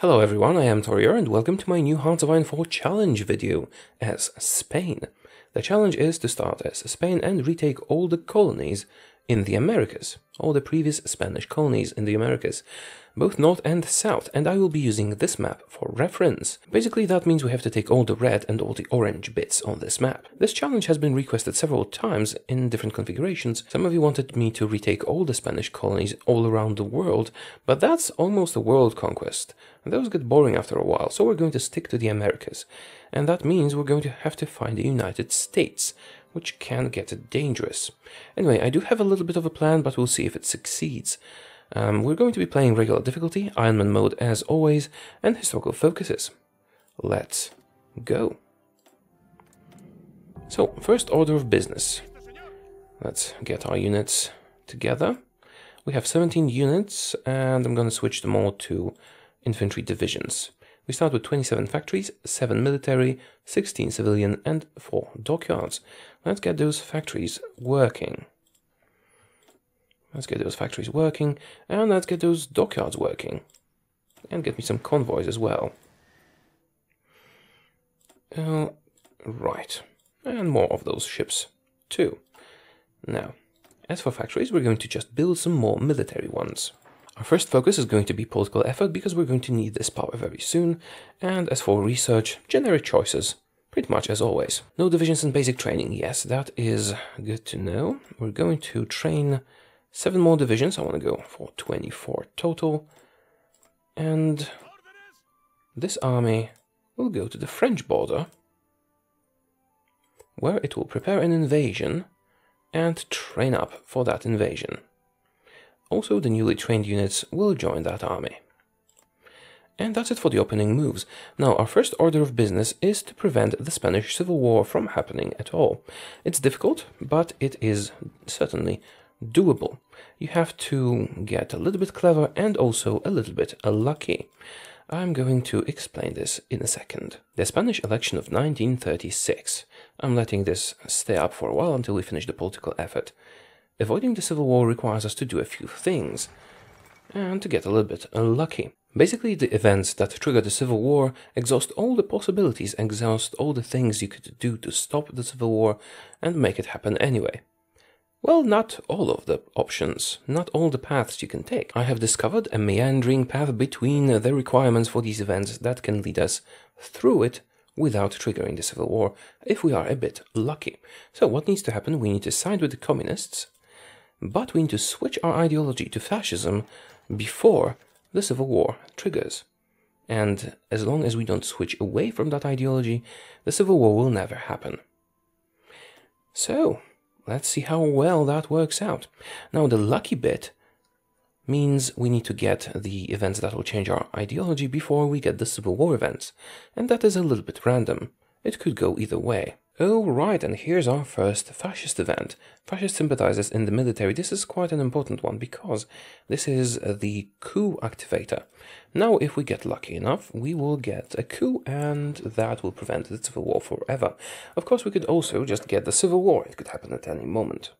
Hello everyone, I am Taureor and welcome to my new Hearts of Iron 4 challenge video as Spain. The challenge is to start as Spain and retake all the colonies in the Americas, all the previous Spanish colonies in the Americas, both north and south, and I will be using this map for reference. Basically that means we have to take all the red and all the orange bits on this map. This challenge has been requested several times in different configurations. Some of you wanted me to retake all the Spanish colonies all around the world, but that's almost a world conquest. And those get boring after a while, so we're going to stick to the Americas. And that means we're going to have to find the United States, which can get dangerous. Anyway, I do have a little bit of a plan, but we'll see if it succeeds. We're going to be playing regular difficulty, Ironman mode as always, and historical focuses. Let's go. So, first order of business. Let's get our units together. We have 17 units, and I'm going to switch them all to infantry divisions. We start with 27 factories, 7 military, 16 civilian, and 4 dockyards. Let's get those factories working. Let's get those factories working, and let's get those dockyards working. And get me some convoys as well. Right. And more of those ships, too. Now, as for factories, we're going to just build some more military ones. Our first focus is going to be political effort, because we're going to need this power very soon. And as for research, generic choices, pretty much as always. No divisions in basic training, yes, that is good to know. We're going to train 7 more divisions. I want to go for 24 total. And this army will go to the French border, where it will prepare an invasion and train up for that invasion. Also, the newly trained units will join that army. And that's it for the opening moves. Now, our first order of business is to prevent the Spanish Civil War from happening at all. It's difficult, but it is certainly doable. You have to get a little bit clever and also a little bit lucky. I'm going to explain this in a second. The Spanish election of 1936. I'm letting this stay up for a while until we finish the political effort. Avoiding the civil war requires us to do a few things, and to get a little bit lucky. Basically, the events that trigger the civil war exhaust all the possibilities, exhaust all the things you could do to stop the civil war and make it happen anyway. Well, not all of the options, not all the paths you can take. I have discovered a meandering path between the requirements for these events that can lead us through it without triggering the civil war, if we are a bit lucky. So what needs to happen? We need to side with the communists, but we need to switch our ideology to fascism before the civil war triggers. And as long as we don't switch away from that ideology, the civil war will never happen. So, let's see how well that works out. Now, the lucky bit means we need to get the events that will change our ideology before we get the civil war events. And that is a little bit random. It could go either way. Oh, right, and here's our first fascist event. Fascist sympathizers in the military. This is quite an important one, because this is the coup activator. Now, if we get lucky enough, we will get a coup, and that will prevent the civil war forever. Of course, we could also just get the civil war. It could happen at any moment.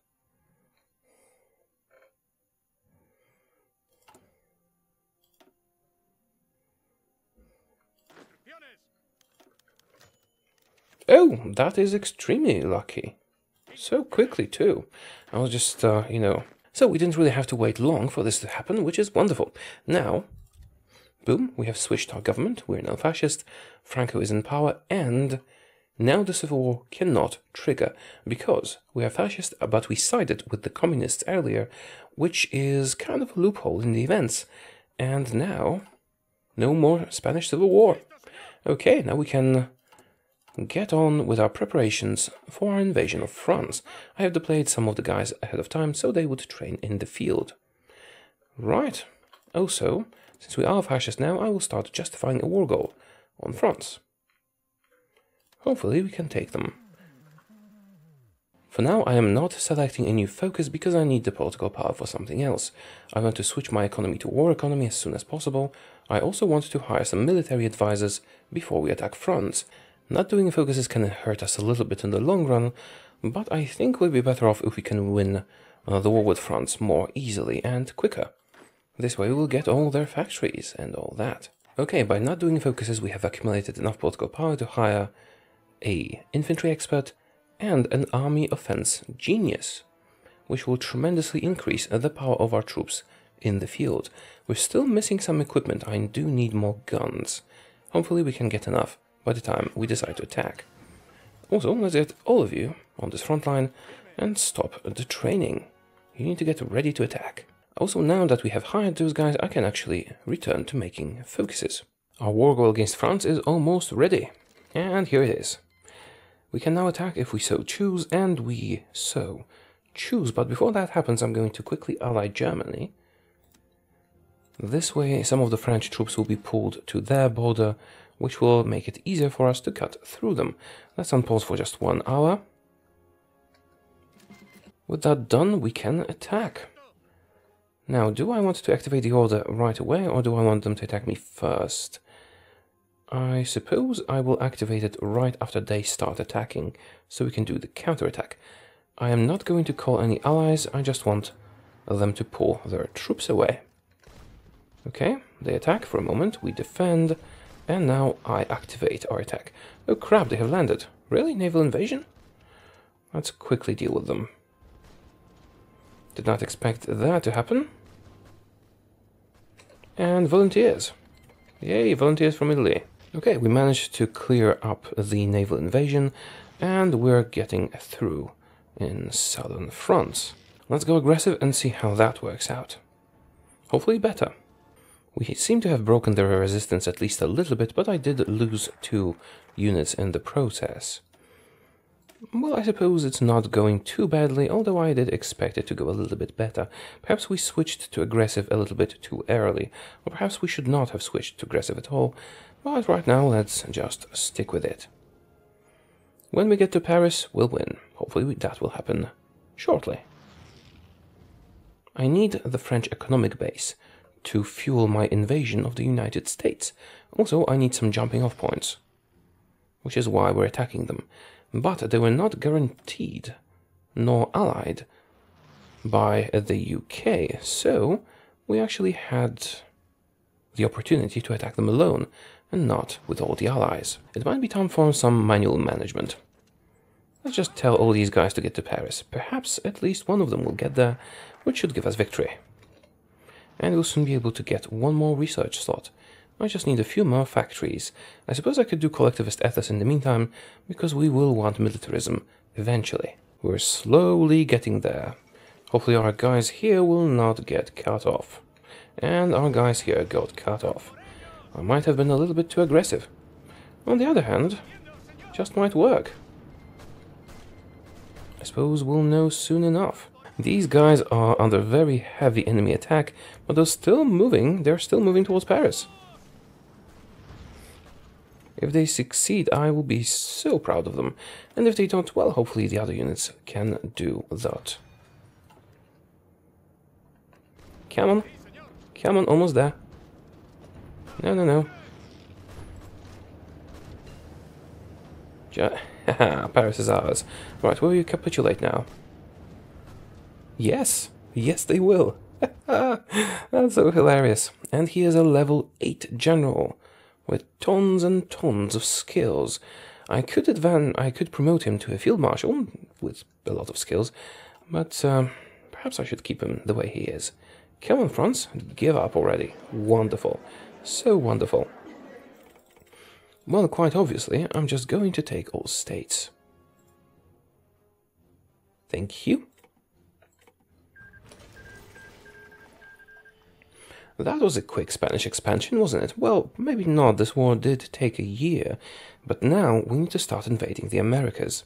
Oh, that is extremely lucky. So quickly, too. I was just, So we didn't really have to wait long for this to happen, which is wonderful. Now, boom, we have switched our government. We're now fascist. Franco is in power, and now the civil war cannot trigger, because we are fascist, but we sided with the communists earlier, which is kind of a loophole in the events. And now, no more Spanish Civil War. Okay, now we can get on with our preparations for our invasion of France. I have deployed some of the guys ahead of time so they would train in the field. Right. Also, since we are fascist now, I will start justifying a war goal on France. Hopefully we can take them. For now, I am not selecting a new focus because I need the political power for something else. I want to switch my economy to war economy as soon as possible. I also want to hire some military advisors before we attack France. Not doing focuses can hurt us a little bit in the long run, but I think we'll be better off if we can win the war with France more easily and quicker. This way we'll get all their factories and all that. Okay, by not doing focuses, we have accumulated enough political power to hire an infantry expert and an army offense genius, which will tremendously increase the power of our troops in the field. We're still missing some equipment. I do need more guns. Hopefully we can get enough by the time we decide to attack. Also, let's get all of you on this front line and stop the training. You need to get ready to attack. Also, now that we have hired those guys, I can actually return to making focuses. Our war goal against France is almost ready. And here it is. We can now attack if we so choose, and we so choose. But before that happens, I'm going to quickly ally Germany. This way, some of the French troops will be pulled to their border, which will make it easier for us to cut through them. Let's unpause for just 1 hour. With that done, we can attack. Now, do I want to activate the order right away, or do I want them to attack me first? I suppose I will activate it right after they start attacking, so we can do the counterattack. I am not going to call any allies, I just want them to pull their troops away. Okay, they attack for a moment, we defend, and now I activate our attack. Oh crap, they have landed. Really? Naval invasion? Let's quickly deal with them. Did not expect that to happen. And volunteers. Yay, volunteers from Italy. Okay, we managed to clear up the naval invasion, and we're getting through in southern France. Let's go aggressive and see how that works out. Hopefully better. We seem to have broken their resistance at least a little bit, but I did lose 2 units in the process. Well, I suppose it's not going too badly, although I did expect it to go a little bit better. Perhaps we switched to aggressive a little bit too early, or perhaps we should not have switched to aggressive at all, but right now let's just stick with it. When we get to Paris, we'll win. Hopefully that will happen shortly. I need the French economic base to fuel my invasion of the United States. Also, I need some jumping off points, which is why we're attacking them. But they were not guaranteed nor allied by the UK, so we actually had the opportunity to attack them alone and not with all the allies. It might be time for some manual management. Let's just tell all these guys to get to Paris. Perhaps at least one of them will get there, which should give us victory. And we'll soon be able to get 1 more research slot. I just need a few more factories. I suppose I could do collectivist ethos in the meantime, because we will want militarism eventually. We're slowly getting there. Hopefully our guys here will not get cut off. And our guys here got cut off. I might have been a little bit too aggressive. On the other hand, just might work. I suppose we'll know soon enough. These guys are under very heavy enemy attack, but they're still moving towards Paris. If they succeed, I will be so proud of them. And if they don't, well, hopefully the other units can do that. Come on. Come on, almost there. No. Haha, Paris is ours. Right, will you capitulate now? Yes, they will. That's so hilarious. And he is a level 8 general with tons and tons of skills. I could promote him to a field marshal with a lot of skills, but perhaps I should keep him the way he is. Come on, France, give up already. Wonderful. So wonderful. Well, quite obviously, I'm just going to take all states. Thank you. That was a quick Spanish expansion, wasn't it? Well, maybe not. This war did take a year, but now we need to start invading the Americas.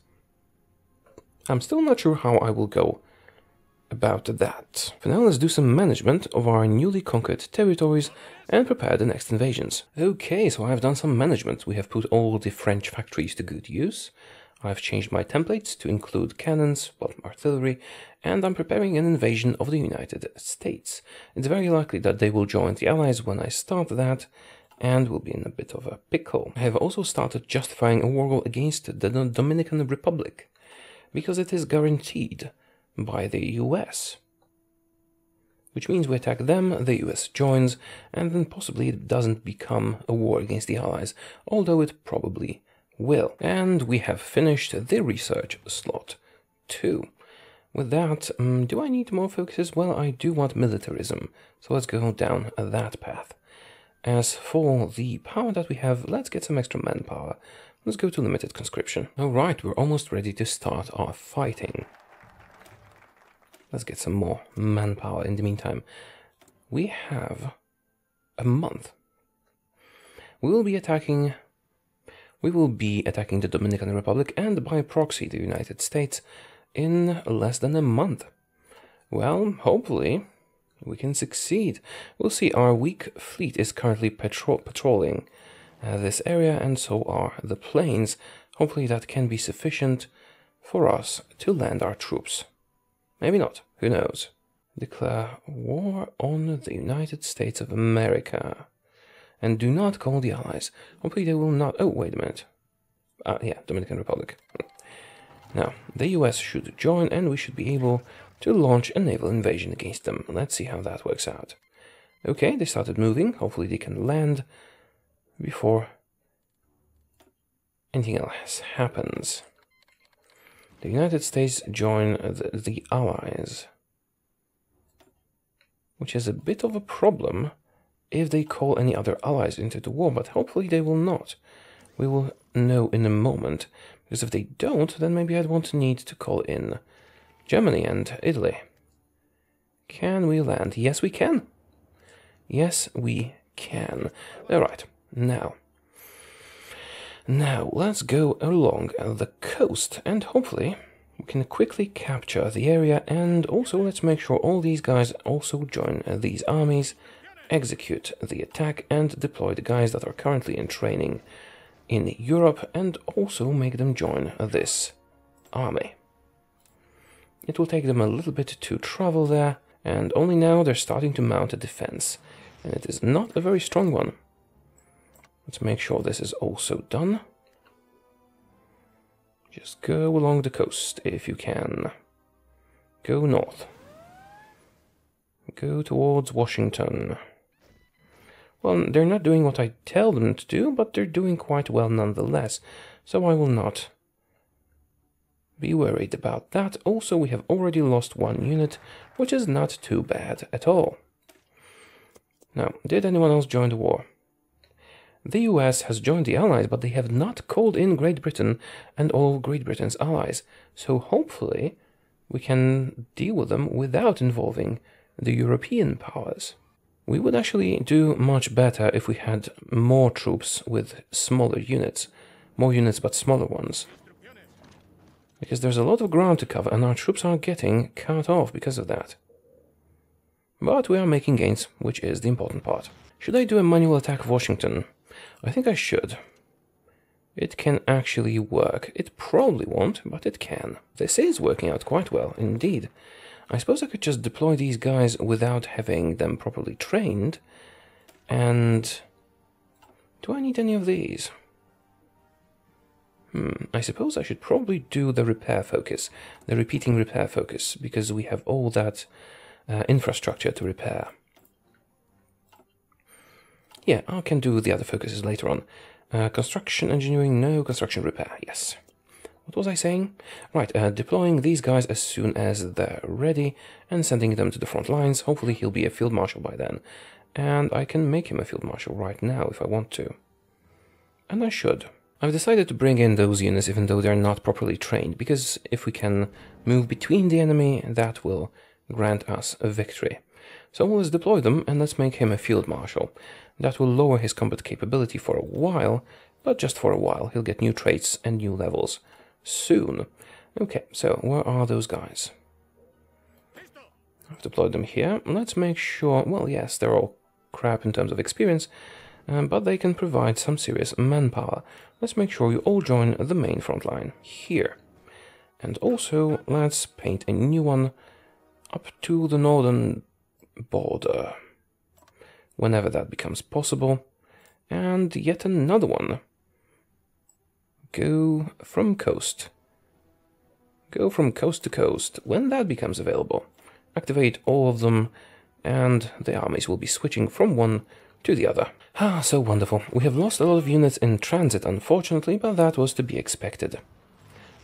I'm still not sure how I will go about that. For now, let's do some management of our newly conquered territories and prepare the next invasions. Okay, so I've done some management. We have put all the French factories to good use. I've changed my templates to include cannons, well, artillery, and I'm preparing an invasion of the United States. It's very likely that they will join the Allies when I start that, and we'll be in a bit of a pickle. I have also started justifying a war against the Dominican Republic, because it is guaranteed by the US. which means we attack them, the US joins, and then possibly it doesn't become a war against the Allies, although it probably will. And we have finished the research slot 2. With that, do I need more focuses? Well, I do want militarism, so let's go down that path. As for the power that we have, let's get some extra manpower. Let's go to limited conscription. Alright, we're almost ready to start our fighting. Let's get some more manpower in the meantime. We have a month. We will be attacking the Dominican Republic and by proxy the United States in less than a month. Well, hopefully we can succeed. We'll see. Our weak fleet is currently patrolling this area, and so are the planes. Hopefully that can be sufficient for us to land our troops. Maybe not. Who knows? Declare war on the United States of America. And do not call the Allies. Hopefully they will not... Oh, wait a minute. Yeah, Dominican Republic. Now, the US should join, and we should be able to launch a naval invasion against them. Let's see how that works out. Okay, they started moving. Hopefully they can land before anything else happens. The United States join the Allies, which is a bit of a problem if they call any other allies into the war, but hopefully they will not. We will know in a moment, because if they don't, then maybe I'd want to need to call in Germany and Italy. Can we land? Yes, we can. Yes, we can. Alright, now let's go along the coast, and hopefully we can quickly capture the area, and also let's make sure all these guys also join these armies, execute the attack, and deploy the guys that are currently in training in Europe, and also make them join this army. It will take them a little bit to travel there, and only now they're starting to mount a defense, and it is not a very strong one. Let's make sure this is also done. Just go along the coast if you can. Go north. Go towards Washington. Well, they're not doing what I tell them to do, but they're doing quite well nonetheless, so I will not be worried about that. Also, we have already lost one unit, which is not too bad at all. Now, did anyone else join the war? The US has joined the Allies, but they have not called in Great Britain and all of Great Britain's allies, so hopefully we can deal with them without involving the European powers. We would actually do much better if we had more troops with smaller units. More units, but smaller ones. Because there's a lot of ground to cover, and our troops are getting cut off because of that. But we are making gains, which is the important part. Should I do a manual attack of Washington? I think I should. It can actually work. It probably won't, but it can. This is working out quite well, indeed. I suppose I could just deploy these guys without having them properly trained. And do I need any of these? I suppose I should probably do the repair focus, the repeating repair focus, because we have all that infrastructure to repair. Yeah, I can do the other focuses later on. Construction engineering, no. Construction repair, yes. What was I saying? Right, deploying these guys as soon as they're ready and sending them to the front lines. Hopefully he'll be a field marshal by then. And I can make him a field marshal right now if I want to. And I should. I've decided to bring in those units even though they're not properly trained, because if we can move between the enemy, that will grant us a victory. So let's deploy them and let's make him a field marshal. That will lower his combat capability for a while, but just for a while. He'll get new traits and new levels soon. Okay, so where are those guys? I've deployed them here. Let's make sure, well, yes, they're all crap in terms of experience, but they can provide some serious manpower. Let's make sure you all join the main front line here. And also, let's paint a new one up to the northern border, whenever that becomes possible. And yet another one. Go from coast. Go from coast to coast, when that becomes available. Activate all of them, and the armies will be switching from one to the other. Ah, so wonderful. We have lost a lot of units in transit, unfortunately, but that was to be expected.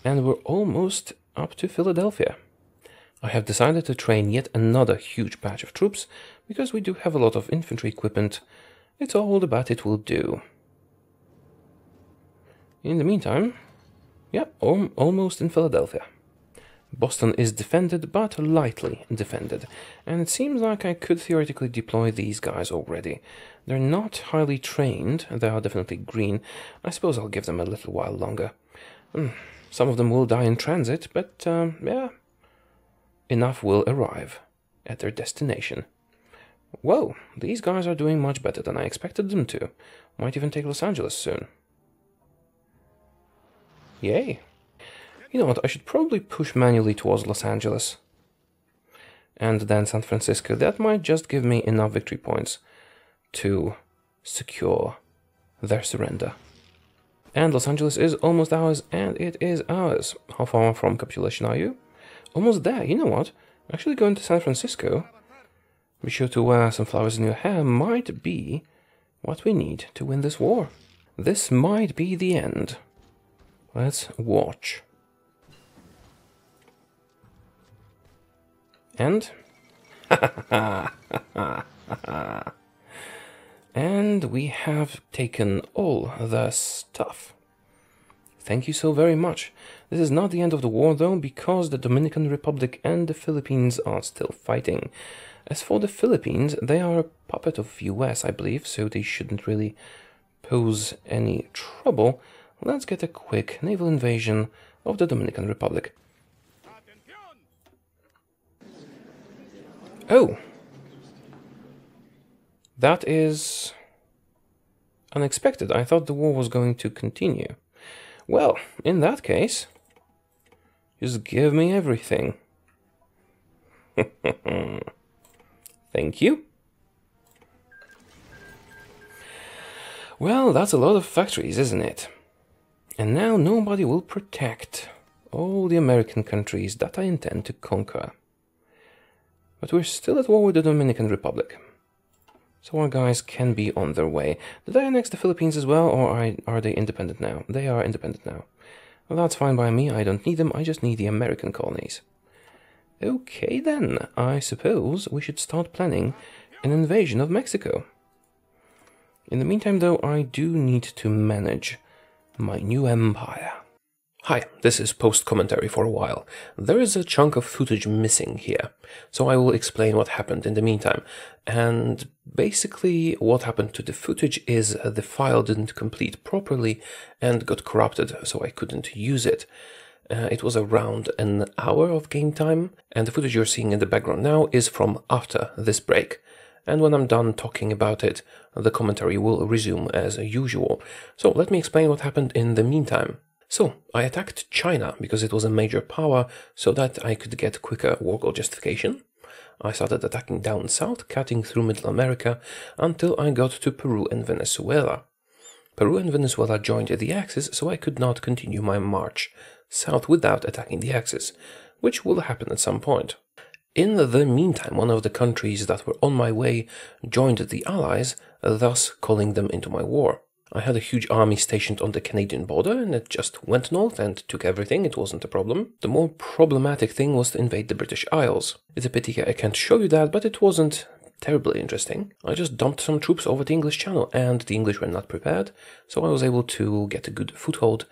And we're almost up to Philadelphia. I have decided to train yet another huge batch of troops, because we do have a lot of infantry equipment. It's old, but it will do. In the meantime, yeah, almost in Philadelphia. Boston is defended, but lightly defended, and it seems like I could theoretically deploy these guys already. They're not highly trained, they are definitely green. I suppose I'll give them a little while longer. Some of them will die in transit, but yeah, enough will arrive at their destination. Whoa, these guys are doing much better than I expected them to. Might even take Los Angeles soon. Yay. You know what, I should probably push manually towards Los Angeles. And then San Francisco. That might just give me enough victory points to secure their surrender. And Los Angeles is almost ours, and it is ours. How far from capitulation are you? Almost there. You know what? Actually going to San Francisco, be sure to wear some flowers in your hair, might be what we need to win this war. This might be the end. Let's watch. And and we have taken all the stuff. Thank you so very much. This is not the end of the war though, because the Dominican Republic and the Philippines are still fighting. As for the Philippines, they are a puppet of US, I believe, so they shouldn't really pose any trouble. Let's get a quick naval invasion of the Dominican Republic. Oh! That is unexpected. I thought the war was going to continue. Well, in that case, just give me everything. Thank you. Well, that's a lot of factories, isn't it? And now nobody will protect all the American countries that I intend to conquer. But we're still at war with the Dominican Republic. So our guys can be on their way. Did I annex the Philippines as well, or are they independent now? They are independent now. Well, that's fine by me. I don't need them. I just need the American colonies. Okay then, I suppose we should start planning an invasion of Mexico. In the meantime though, I do need to manage my new empire. Hi, this is post-commentary for a while. There is a chunk of footage missing here, so I will explain what happened in the meantime. And basically what happened to the footage is the file didn't complete properly and got corrupted, so I couldn't use it. It was around an hour of game time, and the footage you're seeing in the background now is from after this break. And when I'm done talking about it, the commentary will resume as usual. So let me explain what happened in the meantime. So, I attacked China because it was a major power so that I could get quicker war goal justification. I started attacking down south, cutting through Middle America until I got to Peru and Venezuela. Peru and Venezuela joined the Axis, so I could not continue my march south without attacking the Axis, which will happen at some point. In the meantime, one of the countries that were on my way joined the Allies, thus calling them into my war. I had a huge army stationed on the Canadian border, and it just went north and took everything. It wasn't a problem. The more problematic thing was to invade the British Isles. It's a pity I can't show you that, but it wasn't terribly interesting. I just dumped some troops over the English Channel, and the English were not prepared, so I was able to get a good foothold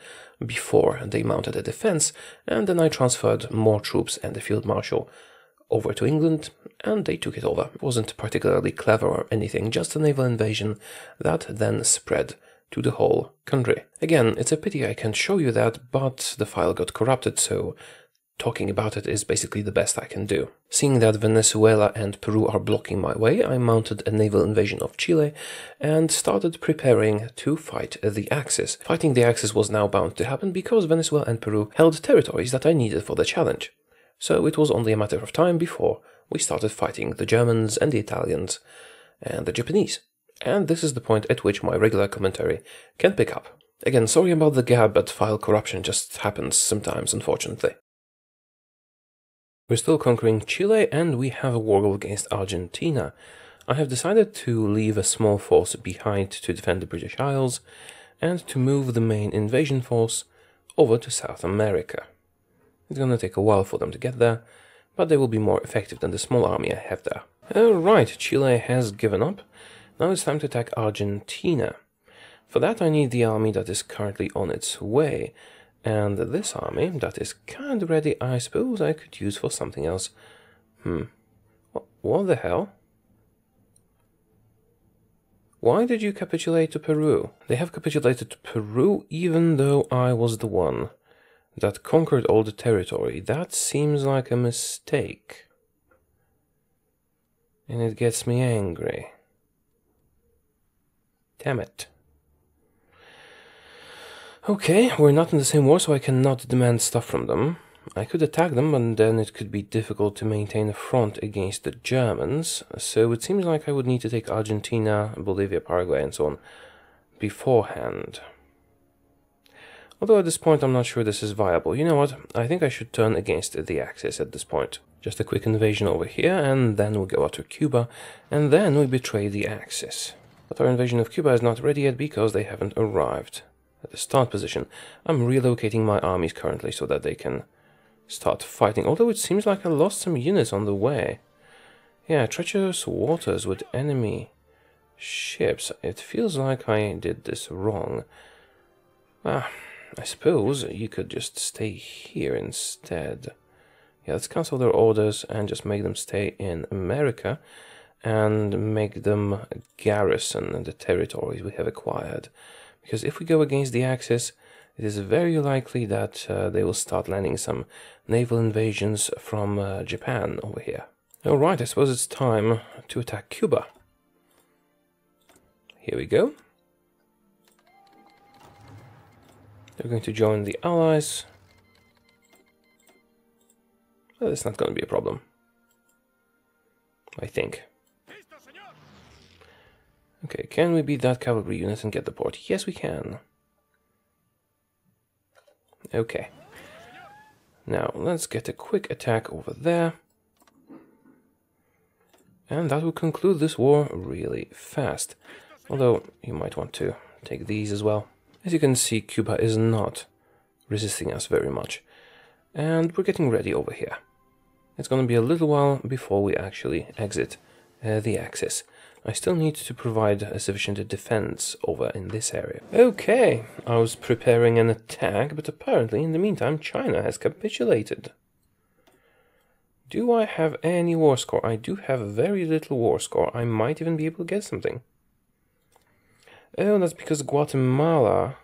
before they mounted a defense, and then I transferred more troops and the field marshal over to England, and they took it over. It wasn't particularly clever or anything, just a naval invasion that then spread to the whole country. Again, it's a pity I can't show you that, but the file got corrupted, so talking about it is basically the best I can do. Seeing that Venezuela and Peru are blocking my way, I mounted a naval invasion of Chile and started preparing to fight the Axis. Fighting the Axis was now bound to happen because Venezuela and Peru held territories that I needed for the challenge. So it was only a matter of time before we started fighting the Germans and the Italians and the Japanese. And this is the point at which my regular commentary can pick up. Again, sorry about the gap, but file corruption just happens sometimes, unfortunately. We're still conquering Chile, and we have a war goal against Argentina. I have decided to leave a small force behind to defend the British Isles, and to move the main invasion force over to South America. It's gonna take a while for them to get there, but they will be more effective than the small army I have there. Alright, Chile has given up. Now it's time to attack Argentina. For that I need the army that is currently on its way. And this army, that is kind of ready, I suppose I could use for something else. What the hell? Why did you capitulate to Peru? They have capitulated to Peru even though I was the one that conquered all the territory. That seems like a mistake. And it gets me angry. Damn it. Okay, we're not in the same war, so I cannot demand stuff from them. I could attack them, but then it could be difficult to maintain a front against the Germans, so it seems like I would need to take Argentina, Bolivia, Paraguay, and so on beforehand. Although at this point I'm not sure this is viable. You know what? I think I should turn against the Axis at this point. Just a quick invasion over here, and then we go out to Cuba, and then we betray the Axis. But our invasion of Cuba is not ready yet because they haven't arrived at the start position. I'm relocating my armies currently so that they can start fighting, although it seems like I lost some units on the way. Yeah, treacherous waters with enemy ships. It feels like I did this wrong. I suppose you could just stay here instead. Yeah, let's cancel their orders and just make them stay in America and make them garrison the territories we have acquired. Because if we go against the Axis, it is very likely that they will start landing some naval invasions from Japan over here. Alright, I suppose it's time to attack Cuba. Here we go. They're going to join the Allies. Well, that's not going to be a problem, I think. Okay, can we beat that cavalry unit and get the port? Yes, we can. Okay. Now, let's get a quick attack over there. And that will conclude this war really fast. Although, you might want to take these as well. As you can see, Cuba is not resisting us very much. And we're getting ready over here. It's going to be a little while before we actually exit the Axis. I still need to provide a sufficient defense over in this area. Okay, I was preparing an attack, but apparently in the meantime China has capitulated. Do I have any war score? I do have very little war score. I might even be able to get something. Oh, that's because Guatemala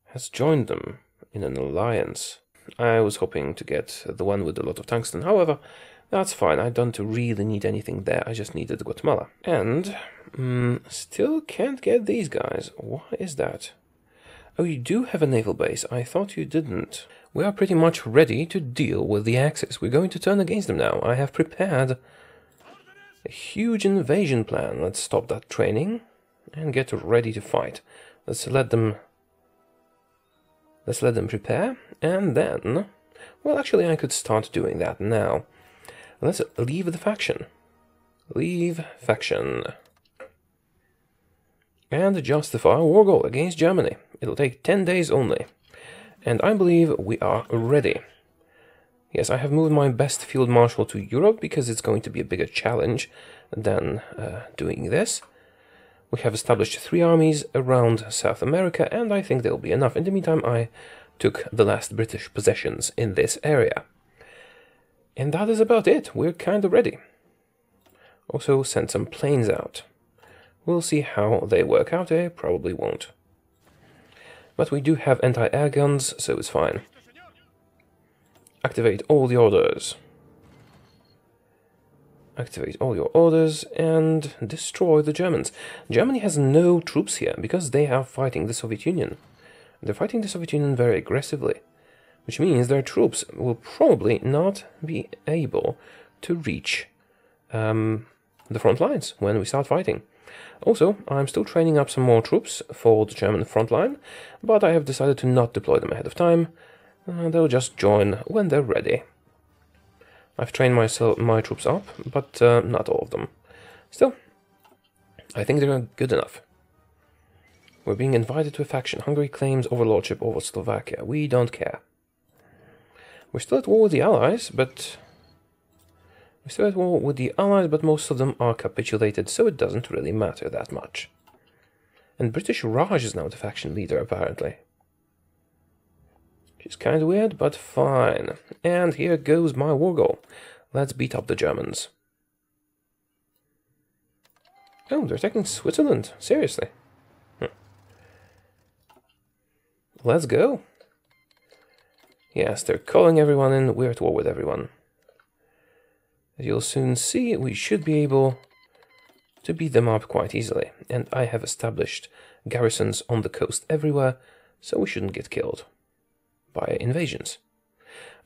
has joined them in an alliance. I was hoping to get the one with a lot of tungsten. However, that's fine. I don't really need anything there. I just needed Guatemala. And still can't get these guys. Why is that? Oh, you do have a naval base. I thought you didn't. We are pretty much ready to deal with the Axis. We're going to turn against them now. I have prepared a huge invasion plan. Let's stop that training and get ready to fight. Let's let them prepare, and then, well, actually I could start doing that now. Let's leave the faction. Leave faction. And justify a war goal against Germany. It'll take 10 days only. And I believe we are ready. Yes, I have moved my best field marshal to Europe because it's going to be a bigger challenge than doing this. We have established 3 armies around South America, and I think they'll be enough. In the meantime, I took the last British possessions in this area. And that is about it. We're kind of ready. Also send some planes out. We'll see how they work out. They probably won't. But we do have anti-air guns, so it's fine. Activate all the orders. Activate all your orders and destroy the Germans. Germany has no troops here because they are fighting the Soviet Union. They're fighting the Soviet Union very aggressively, which means their troops will probably not be able to reach the front lines when we start fighting. Also, I'm still training up some more troops for the German front line, but I have decided to not deploy them ahead of time. They'll just join when they're ready. I've trained my troops up, but not all of them. Still, I think they're good enough. We're being invited to a faction. Hungary claims overlordship over Slovakia. We don't care. We're still at war with the Allies, but... most of them are capitulated, so it doesn't really matter that much. And British Raj is now the faction leader, apparently. Which is kind of weird, but fine. And here goes my war goal. Let's beat up the Germans. Oh, they're attacking Switzerland. Seriously. Let's go. Yes, they're calling everyone in. We're at war with everyone. As you'll soon see, we should be able to beat them up quite easily. And I have established garrisons on the coast everywhere, so we shouldn't get killed by invasions.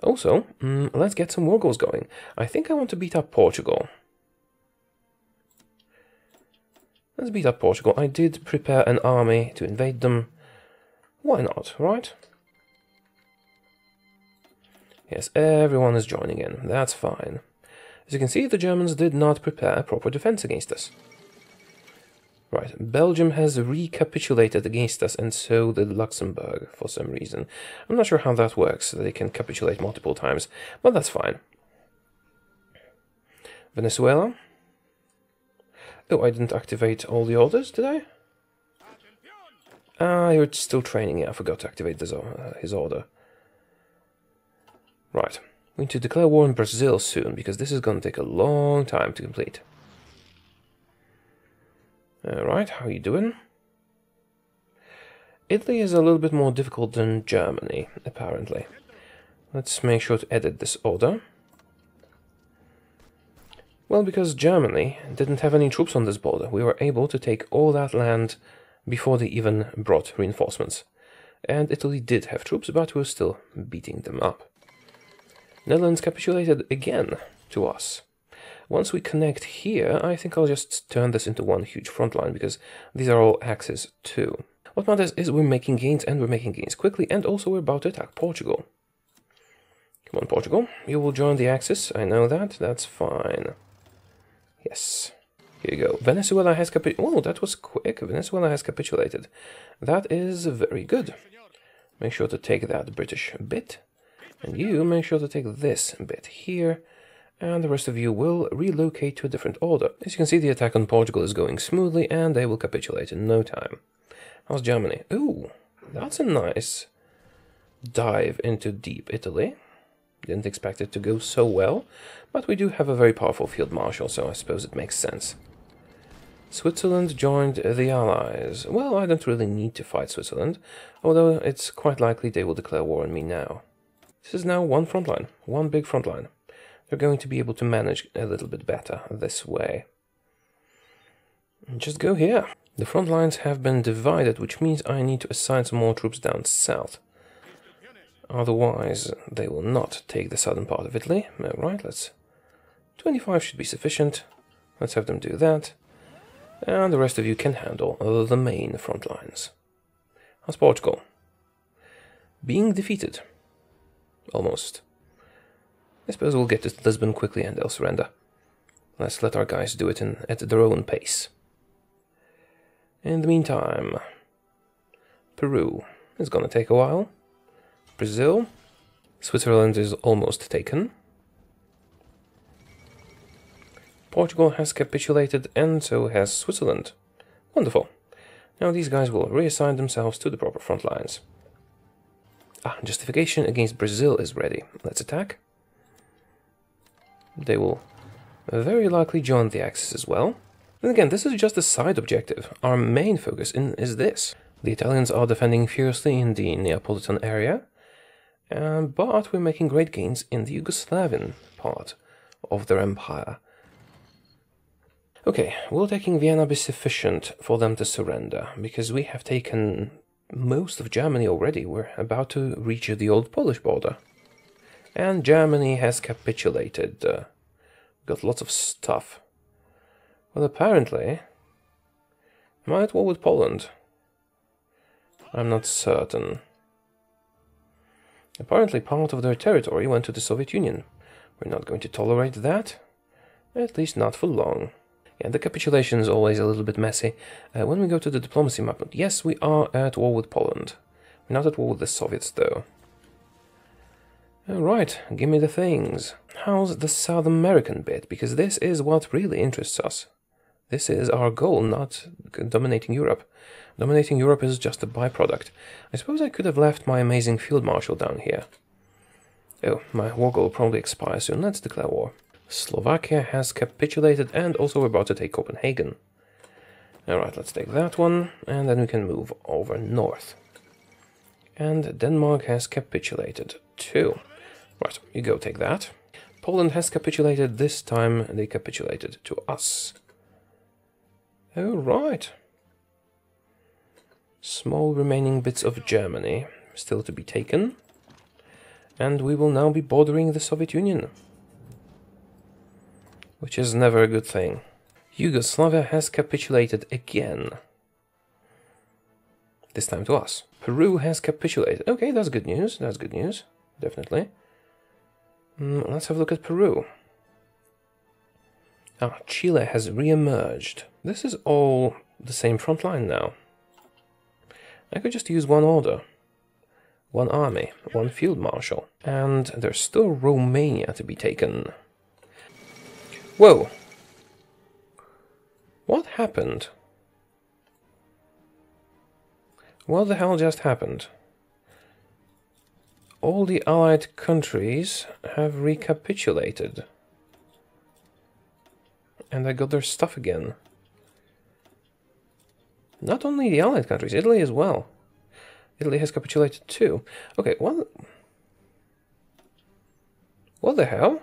Also, let's get some war goals going. I think I want to beat up Portugal. Let's beat up Portugal. I did prepare an army to invade them. Why not, right? Yes, everyone is joining in. That's fine. As you can see, the Germans did not prepare a proper defense against us. Right, Belgium has recapitulated against us, and so did Luxembourg, for some reason. I'm not sure how that works, they can capitulate multiple times, but that's fine. Venezuela? Oh, I didn't activate all the orders, did I? Ah, you're still training. Yeah, I forgot to activate his order. Right. We need to declare war in Brazil soon, because this is going to take a long time to complete. Alright, how are you doing? Italy is a little bit more difficult than Germany, apparently. Let's make sure to edit this order. Well, because Germany didn't have any troops on this border, we were able to take all that land before they even brought reinforcements. And Italy did have troops, but we're still beating them up. Netherlands capitulated again to us. Once we connect here, I think I'll just turn this into one huge front line, because these are all axes too. What matters is we're making gains, and we're making gains quickly, and also we're about to attack Portugal. Come on, Portugal, you will join the Axis, I know that, that's fine. Yes. Here you go. Venezuela has capitulated. Oh, that was quick. Venezuela has capitulated. That is very good. Make sure to take that British bit. And you make sure to take this bit here. And the rest of you will relocate to a different order. As you can see, the attack on Portugal is going smoothly, and they will capitulate in no time. How's Germany? Ooh, that's a nice dive into deep Italy. Didn't expect it to go so well, but we do have a very powerful field marshal, so I suppose it makes sense. Switzerland joined the Allies. Well, I don't really need to fight Switzerland, although it's quite likely they will declare war on me now. This is now one front line, one big front line. They're going to be able to manage a little bit better this way. Just go here. The front lines have been divided, which means I need to assign some more troops down south. Otherwise, they will not take the southern part of Italy. Right, 25 should be sufficient. Let's have them do that. And the rest of you can handle the main front lines. How's Portugal? Being defeated. Almost. I suppose we'll get to Lisbon quickly and they'll surrender. Let's let our guys do it at their own pace. In the meantime, Peru is going to take a while. Brazil. Switzerland is almost taken. Portugal has capitulated, and so has Switzerland. Wonderful. Now these guys will reassign themselves to the proper front lines. Justification against Brazil is ready. Let's attack. They will very likely join the Axis as well. And again, this is just a side objective. Our main focus is this. The Italians are defending fiercely in the Neapolitan area, but we're making great gains in the Yugoslavian part of their empire. Okay, will taking Vienna be sufficient for them to surrender? Because we have taken most of Germany already. We're about to reach the old Polish border. And Germany has capitulated. Got lots of stuff. Well, apparently... Am I at war with Poland? I'm not certain. Apparently part of their territory went to the Soviet Union. We're not going to tolerate that. At least not for long. Yeah, the capitulation is always a little bit messy. When we go to the diplomacy map, yes, we are at war with Poland. We're not at war with the Soviets, though. Alright, give me the things. How's the South American bit? Because this is what really interests us. This is our goal, not dominating Europe. Dominating Europe is just a byproduct. I suppose I could have left my amazing field marshal down here. Oh, my war goal will probably expire soon. Let's declare war. Slovakia has capitulated, and also we're about to take Copenhagen. Alright, let's take that one, and then we can move over north. And Denmark has capitulated too. Right, you go take that. Poland has capitulated. This time they capitulated to us. Alright. Small remaining bits of Germany still to be taken. And we will now be bordering the Soviet Union. Which is never a good thing. Yugoslavia has capitulated again. This time to us. Peru has capitulated. Okay, that's good news. That's good news. Definitely. Let's have a look at Peru. Chile has re-emerged. This is all the same front line now. I could just use one order. One army. One field marshal. And there's still Romania to be taken. Whoa! What happened? What the hell just happened? All the allied countries have recapitulated. And I got their stuff again. Not only the allied countries, Italy as well. Italy has capitulated too. Okay, what the hell?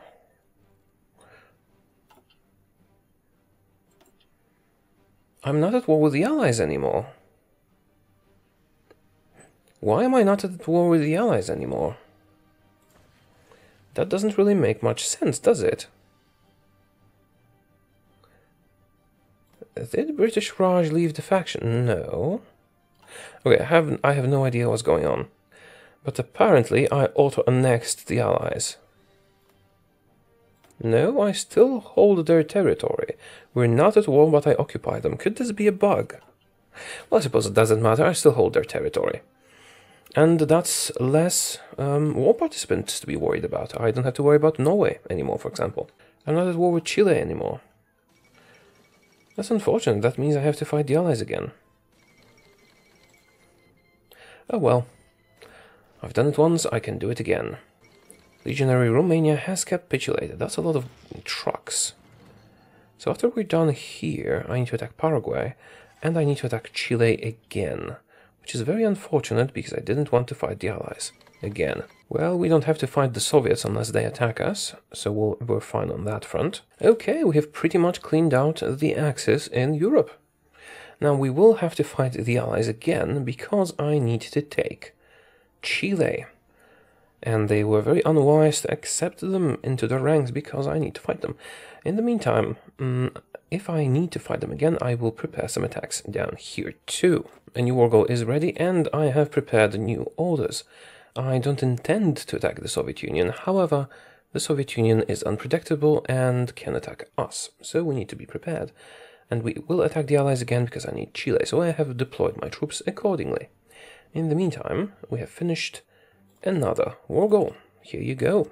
I'm not at war with the Allies anymore. Why am I not at war with the Allies anymore? That doesn't really make much sense, does it? Did British Raj leave the faction? No. Okay, I have no idea what's going on. But apparently I auto-annexed the Allies. No, I still hold their territory. We're not at war, but I occupy them. Could this be a bug? Well, I suppose it doesn't matter. I still hold their territory. And that's less war participants to be worried about. I don't have to worry about Norway anymore, for example. I'm not at war with Chile anymore. That's unfortunate. That means I have to fight the Allies again. Oh well. I've done it once, I can do it again. Legionary Romania has capitulated. That's a lot of trucks. So after we're done here, I need to attack Paraguay, and I need to attack Chile again. Which is very unfortunate, because I didn't want to fight the Allies. Again. Well, we don't have to fight the Soviets unless they attack us, so we're fine on that front. Okay, we have pretty much cleaned out the Axis in Europe. Now we will have to fight the Allies again, because I need to take Chile. And they were very unwise to accept them into their ranks, because I need to fight them. In the meantime, if I need to fight them again, I will prepare some attacks down here too. A new war goal is ready, and I have prepared new orders. I don't intend to attack the Soviet Union, however, the Soviet Union is unpredictable and can attack us, so we need to be prepared. And we will attack the Allies again because I need Chile, so I have deployed my troops accordingly. In the meantime, we have finished another war goal. Here you go.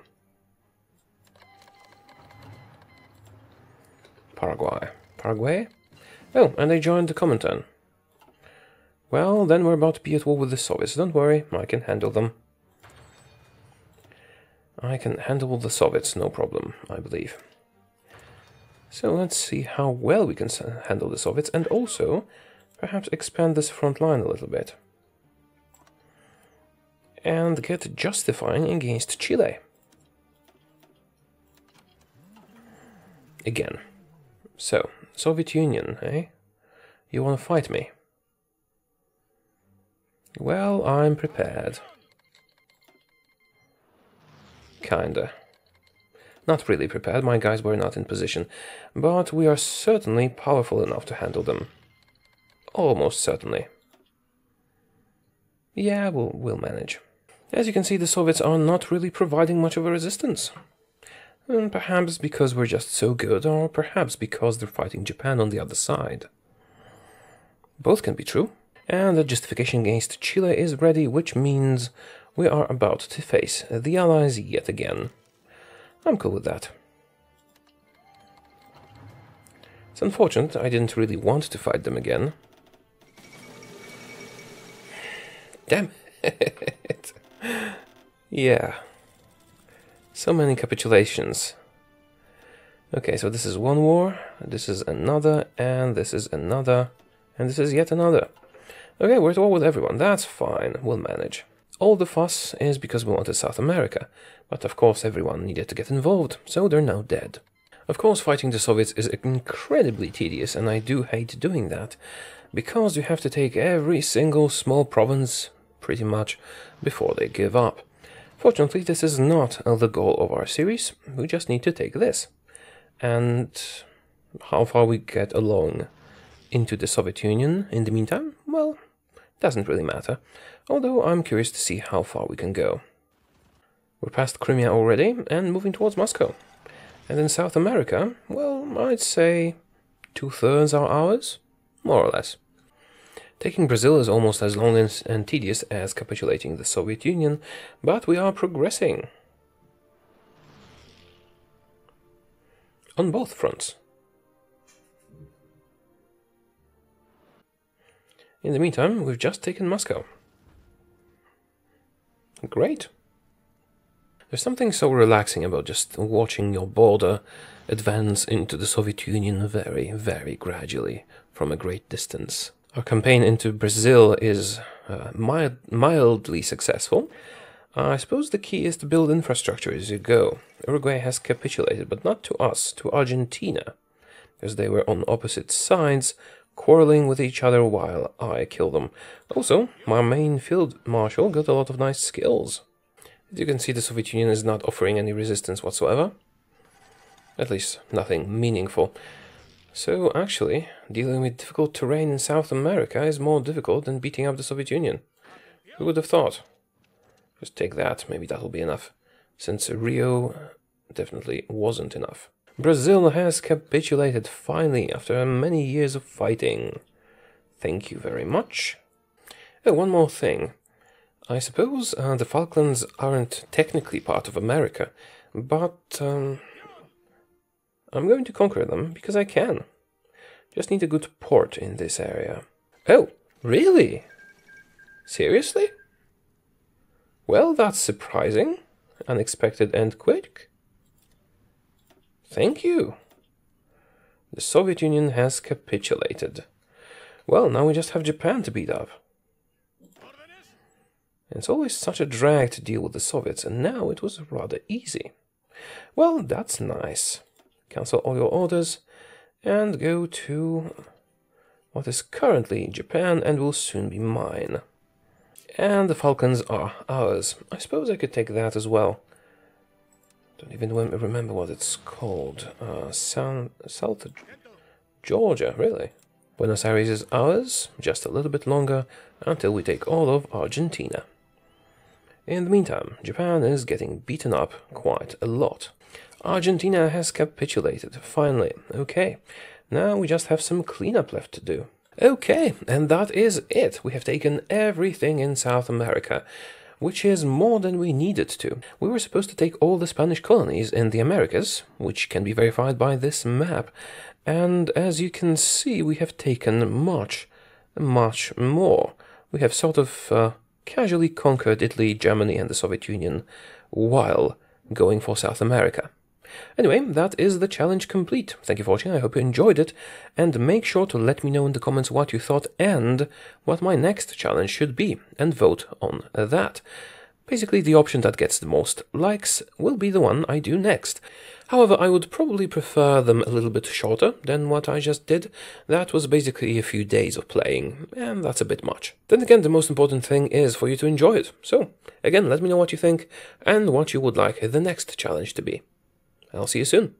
Paraguay. Paraguay? Oh, and they joined the Comintern. Well, then we're about to be at war with the Soviets. Don't worry, I can handle them. I can handle the Soviets, no problem, I believe. So let's see how well we can handle the Soviets, and also perhaps expand this front line a little bit. And get justifying against Chile. Again. So, Soviet Union, eh? You want to fight me? Well, I'm prepared. Kinda. Not really prepared, my guys were not in position, but we are certainly powerful enough to handle them. Almost certainly. Yeah, we'll manage. As you can see, the Soviets are not really providing much of a resistance. And perhaps because we're just so good, or perhaps because they're fighting Japan on the other side. Both can be true. And the justification against Chile is ready, which means we are about to face the Allies yet again. I'm cool with that. It's unfortunate, I didn't really want to fight them again. Damn it! Yeah. So many capitulations. Okay, so this is one war, this is another, and this is another, and this is yet another. Okay, we're at war with everyone, that's fine, we'll manage. All the fuss is because we wanted South America, but of course everyone needed to get involved, so they're now dead. Of course, fighting the Soviets is incredibly tedious, and I do hate doing that, because you have to take every single small province, pretty much, before they give up. Fortunately, this is not the goal of our series, we just need to take this. And how far we get along into the Soviet Union in the meantime, well, doesn't really matter, although I'm curious to see how far we can go. We're past Crimea already, and moving towards Moscow. And in South America, well, I'd say 2/3 are ours, more or less. Taking Brazil is almost as long and tedious as capitulating the Soviet Union, but we are progressing. On both fronts. In the meantime, we've just taken Moscow. Great. There's something so relaxing about just watching your border advance into the Soviet Union very, very gradually from a great distance. Our campaign into Brazil is mildly successful. I suppose the key is to build infrastructure as you go. Uruguay has capitulated, but not to us, to Argentina, because they were on opposite sides, quarreling with each other while I kill them. Also, my main field marshal got a lot of nice skills. As you can see, the Soviet Union is not offering any resistance whatsoever. At least, nothing meaningful. So, actually, dealing with difficult terrain in South America is more difficult than beating up the Soviet Union. Who would have thought? Just take that, maybe that'll be enough. Since Rio definitely wasn't enough. Brazil has capitulated finally after many years of fighting. Thank you very much. Oh, one more thing. I suppose the Falklands aren't technically part of America, but I'm going to conquer them because I can. Just need a good port in this area. Oh, really? Seriously? Well, that's surprising, unexpected and quick. Thank you. The Soviet Union has capitulated. Well, now we just have Japan to beat up. It's always such a drag to deal with the Soviets, and now it was rather easy. Well, that's nice. Cancel all your orders and go to what is currently Japan and will soon be mine. And the Falklands are ours. I suppose I could take that as well. Don't even remember what it's called. South Georgia, really. Buenos Aires is ours, just a little bit longer, until we take all of Argentina. In the meantime, Japan is getting beaten up quite a lot. Argentina has capitulated, finally. Okay, now we just have some cleanup left to do. Okay, and that is it. We have taken everything in South America, which is more than we needed to. We were supposed to take all the Spanish colonies in the Americas, which can be verified by this map, and as you can see, we have taken much, much more. We have sort of casually conquered Italy, Germany, and the Soviet Union while going for South America. Anyway, that is the challenge complete. Thank you for watching, I hope you enjoyed it, and make sure to let me know in the comments what you thought and what my next challenge should be, and vote on that. Basically, the option that gets the most likes will be the one I do next. However, I would probably prefer them a little bit shorter than what I just did. That was basically a few days of playing, and that's a bit much. Then again, the most important thing is for you to enjoy it. So, again, let me know what you think, and what you would like the next challenge to be. I'll see you soon.